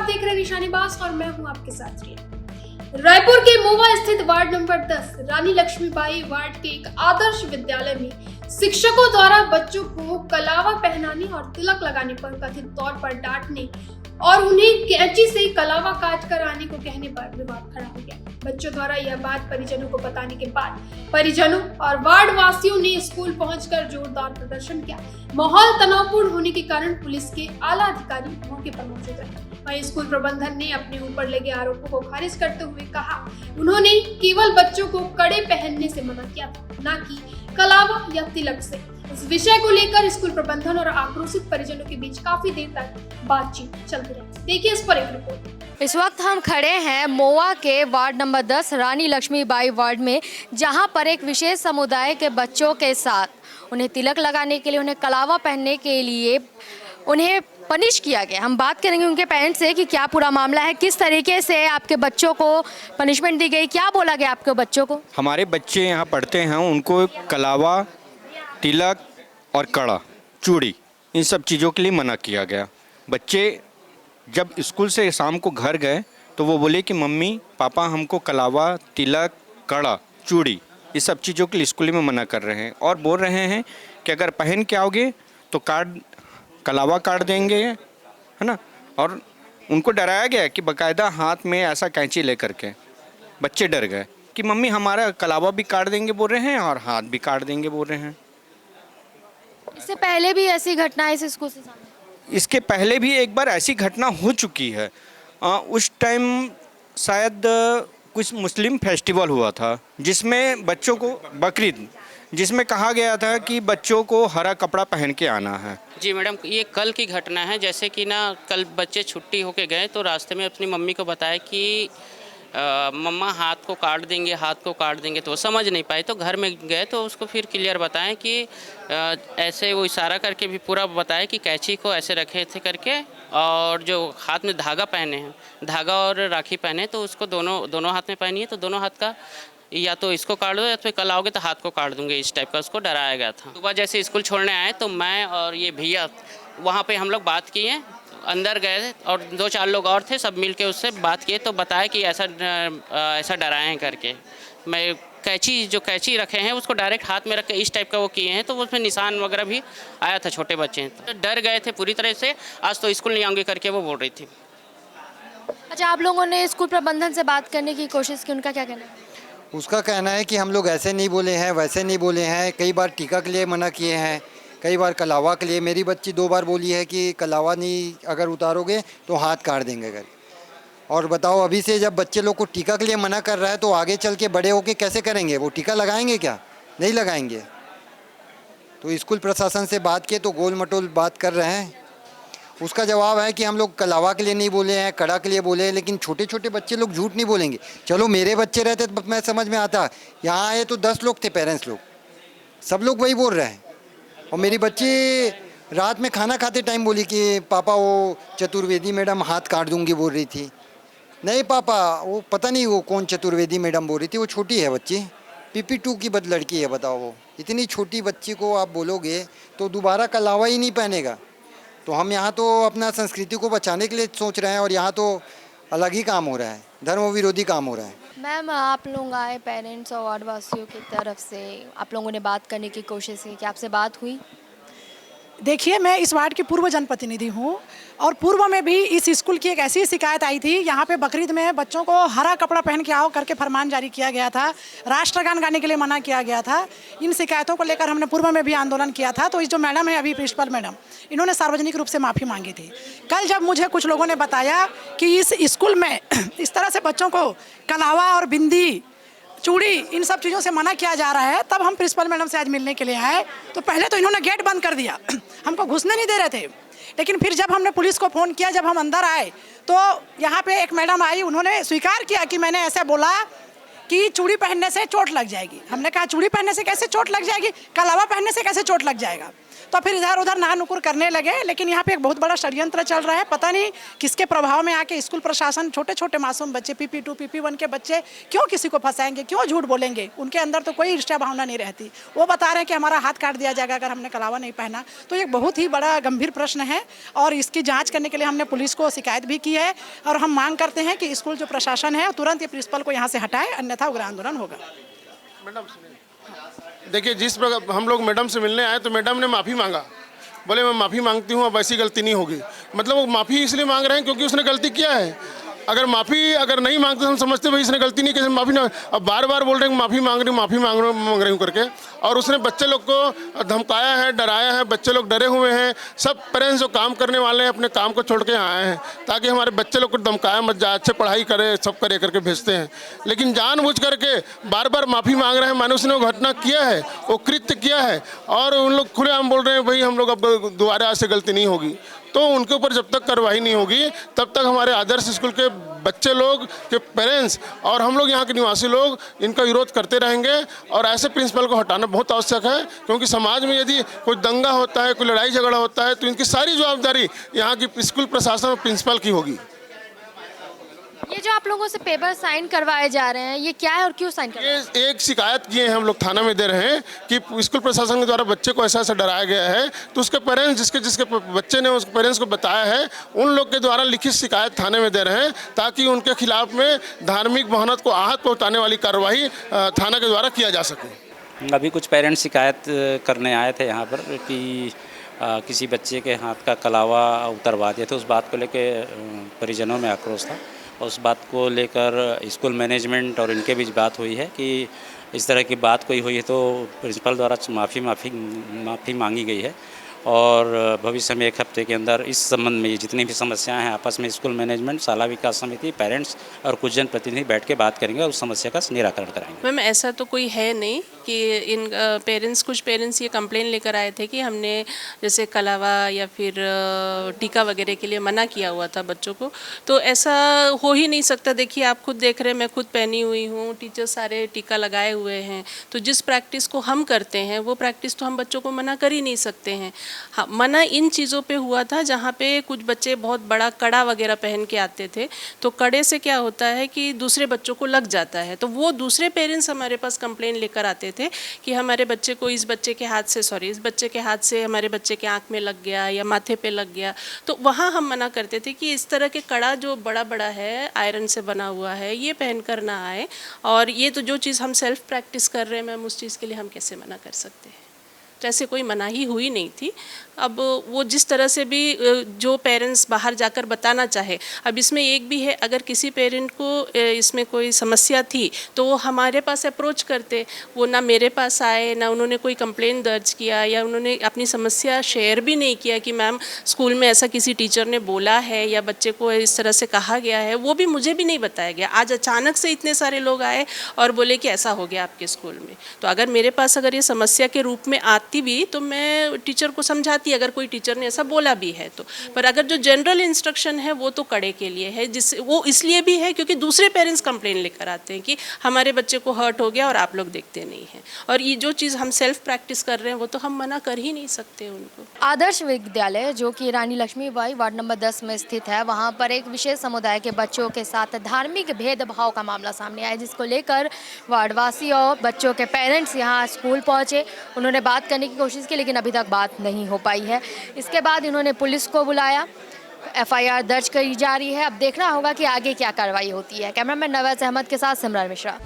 देख रहे हैं निशानेबाज और मैं हूं आपके साथ रिया। रायपुर के मोवा स्थित वार्ड नंबर 10 रानी लक्ष्मीबाई वार्ड के एक आदर्श विद्यालय में शिक्षकों द्वारा बच्चों को कलावा पहनाने और तिलक लगाने पर कथित तौर पर डांटने और उन्हें कैंची से कलावा काट कर आने को कहने पर विवाद खड़ा हो गया। बच्चों द्वारा यह बात परिजनों को बताने के बाद परिजनों और वार्ड वासियों ने स्कूल पहुंचकर जोरदार प्रदर्शन किया। माहौल तनावपूर्ण होने के कारण पुलिस के आला अधिकारी मौके पर मौजूद रहे। वहीं स्कूल प्रबंधन ने अपने ऊपर लगे आरोपों को खारिज करते हुए कहा, उन्होंने केवल बच्चों को कड़े पहनने से मना किया था, न कि कलावा या तिलक से। इस विषय को लेकर स्कूल प्रबंधन और आक्रोशित परिजनों के बीच काफी देर तक बातचीत चलती रही। देखिए इस पर एक रिपोर्ट। इस वक्त हम खड़े हैं मोवा के वार्ड नंबर 10 रानी लक्ष्मीबाई वार्ड में, जहां पर एक विशेष समुदाय के बच्चों के साथ उन्हें तिलक लगाने के लिए, उन्हें कलावा पहनने के लिए उन्हें पनिश किया गया। हम बात करेंगे उनके पेरेंट्स से कि क्या पूरा मामला है, किस तरीके से आपके बच्चों को पनिशमेंट दी गई, क्या बोला गया आपके बच्चों को। हमारे बच्चे यहाँ पढ़ते हैं, उनको कलावा, तिलक और कड़ा, चूड़ी, इन सब चीज़ों के लिए मना किया गया। बच्चे जब स्कूल से शाम को घर गए तो वो बोले कि मम्मी पापा हमको कलावा, तिलक, कड़ा, चूड़ी, ये सब चीज़ों के लिए स्कूल में मना कर रहे हैं और बोल रहे हैं कि अगर पहन के आओगे तो कलावा काट देंगे, है ना। और उनको डराया गया कि बाकायदा हाथ में ऐसा कैंची लेकर के बच्चे डर गए कि मम्मी हमारा कलावा भी काट देंगे बोल रहे हैं और हाथ भी काट देंगे बोल रहे हैं। इससे पहले भी ऐसी घटनाएं इस स्कूल से सामने? इसके पहले भी एक बार ऐसी घटना हो चुकी है। उस टाइम शायद कुछ मुस्लिम फेस्टिवल हुआ था जिसमें बच्चों को बकरीद, जिसमें कहा गया था कि बच्चों को हरा कपड़ा पहन के आना है। जी मैडम, ये कल की घटना है। जैसे कि ना कल बच्चे छुट्टी होके गए तो रास्ते में अपनी मम्मी को बताया कि मम्मा हाथ को काट देंगे, हाथ को काट देंगे, तो वो समझ नहीं पाए। तो घर में गए तो उसको फिर क्लियर बताएं कि ऐसे वो इशारा करके भी पूरा बताया कि कैंची को ऐसे रखे थे करके, और जो हाथ में धागा पहने हैं, धागा और राखी पहने, तो उसको दोनों हाथ में पहनी है, तो दोनों हाथ का या तो इसको काट दो या फिर कल आओगे तो हाथ को काट दूंगे, इस टाइप का उसको डराया गया था। सुबह जैसे स्कूल छोड़ने आए तो मैं और ये भैया वहाँ पे हम लोग बात किए, अंदर गए और 2-4 लोग और थे, सब मिलके उससे बात किए तो बताया कि ऐसा डराए हैं करके। मैं कैंची रखे हैं उसको डायरेक्ट हाथ में रख के इस टाइप का वो किए हैं, तो उसमें निशान वगैरह भी आया था, छोटे बच्चे हैं तो डर गए थे पूरी तरह से। आज तो स्कूल नहीं आऊँगी करके वो बोल रही थी। अच्छा, आप लोगों ने स्कूल प्रबंधन से बात करने की कोशिश की, उनका क्या कहना है? उसका कहना है कि हम लोग ऐसे नहीं बोले हैं, वैसे नहीं बोले हैं। कई बार टीका के लिए मना किए हैं, कई बार कलावा के लिए। मेरी बच्ची 2 बार बोली है कि कलावा नहीं अगर उतारोगे तो हाथ काट देंगे अगर। और बताओ, अभी से जब बच्चे लोग को टीका के लिए मना कर रहा है तो आगे चल के बड़े होके कैसे करेंगे? वो टीका लगाएंगे क्या? नहीं लगाएंगे। तो स्कूल प्रशासन से बात किए तो गोल मटोल बात कर रहे हैं। उसका जवाब है कि हम लोग कलावा के लिए नहीं बोले हैं, कड़ा के लिए बोले हैं, लेकिन छोटे छोटे बच्चे लोग झूठ नहीं बोलेंगे। चलो मेरे बच्चे रहते तो मैं समझ में आता, यहाँ आए तो 10 लोग थे, पेरेंट्स लोग, सब लोग वही बोल रहे हैं। और मेरी बच्ची रात में खाना खाते टाइम बोली कि पापा वो चतुर्वेदी मैडम हाथ काट दूंगी बोल रही थी। नहीं पापा, वो पता नहीं वो कौन चतुर्वेदी मैडम बोल रही थी, वो छोटी है बच्ची, PP2 की लड़की है। बताओ, वो इतनी छोटी बच्ची को आप बोलोगे तो दोबारा कलावा ही नहीं पहनेगा। तो हम यहाँ तो अपना संस्कृति को बचाने के लिए सोच रहे हैं और यहाँ तो अलग ही काम हो रहा है, धर्म विरोधी काम हो रहा है। मैम, आप लोग आए पेरेंट्स और वार्ड वासियों की तरफ से, आप लोगों ने बात करने की कोशिश की, क्या आपसे बात हुई? देखिए, मैं इस वार्ड की पूर्व जनप्रतिनिधि हूँ और पूर्व में भी इस स्कूल की एक ऐसी शिकायत आई थी। यहाँ पे बकरीद में बच्चों को हरा कपड़ा पहन के आओ करके फरमान जारी किया गया था, राष्ट्रगान गाने के लिए मना किया गया था। इन शिकायतों को लेकर हमने पूर्व में भी आंदोलन किया था। तो इस जो मैडम है अभी प्रिंसिपल मैडम, इन्होंने सार्वजनिक रूप से माफ़ी मांगी थी। कल जब मुझे कुछ लोगों ने बताया कि इस स्कूल में इस तरह से बच्चों को कलावा और बिंदी, चूड़ी, इन सब चीज़ों से मना किया जा रहा है, तब हम प्रिंसिपल मैडम से आज मिलने के लिए आए। तो पहले तो इन्होंने गेट बंद कर दिया, हमको घुसने नहीं दे रहे थे। लेकिन फिर जब हमने पुलिस को फ़ोन किया, जब हम अंदर आए तो यहाँ पे एक मैडम आई, उन्होंने स्वीकार किया कि मैंने ऐसे बोला कि चूड़ी पहनने से चोट लग जाएगी। हमने कहा चूड़ी पहनने से कैसे चोट लग जाएगी, कलावा पहनने से कैसे चोट लग जाएगा। तो फिर इधर उधर नार नुकुर करने लगे। लेकिन यहाँ पे एक बहुत बड़ा षड्यंत्र चल रहा है। पता नहीं किसके प्रभाव में आके स्कूल प्रशासन छोटे छोटे मासूम बच्चे PP2 PP1 के बच्चे क्यों किसी को फंसाएंगे, क्यों झूठ बोलेंगे। उनके अंदर तो कोई ईर्ष्या भावना नहीं रहती। वो बता रहे हैं कि हमारा हाथ काट दिया जाएगा अगर हमने कलावा नहीं पहना। तो ये बहुत ही बड़ा गंभीर प्रश्न है और इसकी जाँच करने के लिए हमने पुलिस को शिकायत भी की है। और हम मांग करते हैं कि स्कूल जो प्रशासन है तुरंत ये प्रिंसिपल को यहाँ से हटाए, अन्यथा उग्र आंदोलन होगा। देखिए, जिस प्रकार हम लोग मैडम से मिलने आए तो मैडम ने माफ़ी मांगा, बोले मैं माफ़ी मांगती हूँ, अब ऐसी गलती नहीं होगी। मतलब वो माफ़ी इसलिए मांग रहे हैं क्योंकि उसने गलती किया है। अगर नहीं मांगते तो हम समझते भाई इसने गलती नहीं की, माफ़ी ना। अब बार बार बोल रहे हैं माफ़ी मांग रही हूँ करके। और उसने बच्चे लोग को धमकाया है, डराया है। बच्चे लोग डरे हुए हैं। सब पेरेंट्स जो काम करने वाले हैं अपने काम को छोड़ के आए हैं ताकि हमारे बच्चे लोग को धमकाया मत जा, अच्छे पढ़ाई करे, सब करे करके भेजते हैं। लेकिन जानबूझ करके बार बार माफ़ी मांग रहे हैं। मानो उसने वो घटना किया है, वो कृत्य किया है और उन लोग खुलेआम बोल रहे हैं भाई हम लोग अब दोबारा ऐसे गलती नहीं होगी। तो उनके ऊपर जब तक कार्रवाई नहीं होगी तब तक हमारे आदर्श स्कूल के बच्चे लोग के पेरेंट्स और हम लोग यहाँ के निवासी लोग इनका विरोध करते रहेंगे। और ऐसे प्रिंसिपल को हटाना बहुत आवश्यक है क्योंकि समाज में यदि कोई दंगा होता है, कोई लड़ाई झगड़ा होता है तो इनकी सारी जवाबदारी यहाँ की स्कूल प्रशासन और प्रिंसिपल की होगी। ये जो आप लोगों से पेपर साइन करवाए जा रहे हैं, ये क्या है और क्यों साइन कर रहे हैं? ये एक शिकायत किए हैं हम लोग थाना में दे रहे हैं कि स्कूल प्रशासन के द्वारा बच्चे को ऐसा डराया गया है। तो उसके पेरेंट्स जिसके बच्चे ने उसके पेरेंट्स को बताया है, उन लोग के द्वारा लिखित शिकायत थाने में दे रहे हैं ताकि उनके खिलाफ में धार्मिक महनत को आहत पहुँचाने वाली कार्रवाई थाना के द्वारा किया जा सके। अभी कुछ पेरेंट्स शिकायत करने आए थे यहाँ पर कि किसी बच्चे के हाथ का कलावा उतरवा दिया था। उस बात को लेकर परिजनों में आक्रोश था और उस बात को लेकर स्कूल मैनेजमेंट और इनके बीच बात हुई है कि इस तरह की बात कोई हुई है तो प्रिंसिपल द्वारा माफ़ी मांगी गई है और भविष्य में 1 हफ्ते के अंदर इस संबंध में जितनी भी समस्याएं हैं आपस में स्कूल मैनेजमेंट, शाला विकास समिति, पेरेंट्स और कुछ जनप्रतिनिधि बैठ के बात करेंगे और उस समस्या का निराकरण कराएंगे। मैम ऐसा तो कोई है नहीं कि कुछ पेरेंट्स ये कंप्लेन लेकर आए थे कि हमने जैसे कलावा या फिर टीका वगैरह के लिए मना किया हुआ था बच्चों को। तो ऐसा हो ही नहीं सकता। देखिए आप खुद देख रहे हैं, मैं खुद पहनी हुई हूँ, टीचर सारे टीका लगाए हुए हैं। तो जिस प्रैक्टिस को हम करते हैं वो प्रैक्टिस तो हम बच्चों को मना कर ही नहीं सकते हैं। हाँ, मना इन चीज़ों पे हुआ था जहाँ पे कुछ बच्चे बहुत बड़ा कड़ा वगैरह पहन के आते थे। तो कड़े से क्या होता है कि दूसरे बच्चों को लग जाता है। तो वो दूसरे पेरेंट्स हमारे पास कंप्लेन लेकर आते थे कि हमारे बच्चे को इस बच्चे के हाथ से हमारे बच्चे के आँख में लग गया या माथे पे लग गया। तो वहाँ हम मना करते थे कि इस तरह के कड़ा जो बड़ा बड़ा है, आयरन से बना हुआ है, ये पहन कर ना आए। और ये तो जो चीज़ हम सेल्फ प्रैक्टिस कर रहे हैं मैम, उस चीज़ के लिए हम कैसे मना कर सकते हैं। तो ऐसे कोई मनाही हुई नहीं थी। अब वो जिस तरह से भी जो पेरेंट्स बाहर जाकर बताना चाहे, अब इसमें एक भी है, अगर किसी पेरेंट को इसमें कोई समस्या थी तो वो हमारे पास अप्रोच करते। वो ना मेरे पास आए, ना उन्होंने कोई कंप्लेंट दर्ज किया या उन्होंने अपनी समस्या शेयर भी नहीं किया कि मैम स्कूल में ऐसा किसी टीचर ने बोला है या बच्चे को इस तरह से कहा गया है। वो भी मुझे भी नहीं बताया गया। आज अचानक से इतने सारे लोग आए और बोले कि ऐसा हो गया आपके स्कूल में। तो अगर मेरे पास अगर ये समस्या के रूप में आती भी तो मैं टीचर को समझाती अगर कोई टीचर ने ऐसा बोला भी है तो। पर अगर जो जनरल इंस्ट्रक्शन है वो तो कड़े के लिए है, जिससे वो इसलिए भी है क्योंकि दूसरे पेरेंट्स कंप्लेन लेकर आते हैं कि हमारे बच्चे को हर्ट हो गया और आप लोग देखते नहीं हैं। और ये जो चीज़ हम सेल्फ प्रैक्टिस कर रहे हैं वो तो हम मना कर ही नहीं सकते उनको। आदर्श विद्यालय जो कि रानी लक्ष्मीबाई वार्ड नंबर 10 में स्थित है, वहां पर एक विशेष समुदाय के बच्चों के साथ धार्मिक भेदभाव का मामला सामने आया, जिसको लेकर वार्डवासी और बच्चों के पेरेंट्स यहां स्कूल पहुंचे। उन्होंने बात करने की कोशिश की लेकिन अभी तक बात नहीं हो पाई है। इसके बाद इन्होंने पुलिस को बुलाया, FIR दर्ज करी जा रही है। अब देखना होगा कि आगे क्या कार्रवाई होती है। कैमरामैन नवाज अहमद के साथ सिमरन मिश्रा।